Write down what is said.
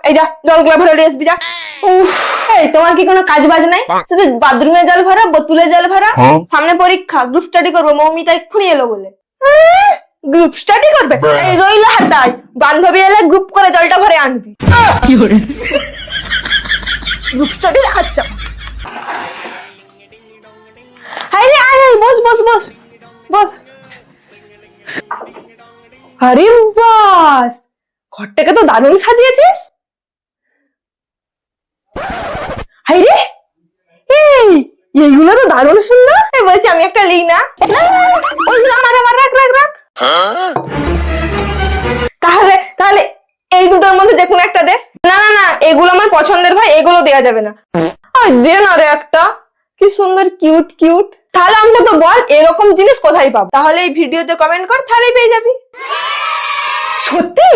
এই যা জলগুলা ভরে নিয়ে আসবি যা। এই তোমার কি কোনো কাজ বাজ নাই? শুধু বাথরুমে জল ভরা, বোতলে জল ভরা। সামনে পরীক্ষা, গ্রুপ স্টাডি করবো, মৌমিতা এক্ষুনি এলো বলে। গ্রুপ স্টাডি করবে? এই রইল হাতায়, বান্ধবী এলে গ্রুপ করে জলটা ভরে আনবি। গ্রুপ স্টাডি দেখাচ্ছ? আরে আয় আয়, বস বস বস বস। আরে বাস, ঘরটাকে তো দারুণ সাজিয়েছিস। আরে এইগুলো তো দারুণ সুন্দর। বলছি আমি একটা লিই না? ওইগুলো আমার রাখ রাখ রাখ। তাহলে তাহলে এই দুটোর মধ্যে যে কোনো একটা দে। না না না, এগুলো আমার পছন্দের ভাই, এগুলো দেয়া যাবে না। দে না রে একটা, কি সুন্দর কিউট কিউট। তাহলে অন্তত বল এরকম জিনিস কোথায় পাবো? তাহলে এই ভিডিওতে কমেন্ট কর, তাহলেই পেয়ে যাবি। সত্যি?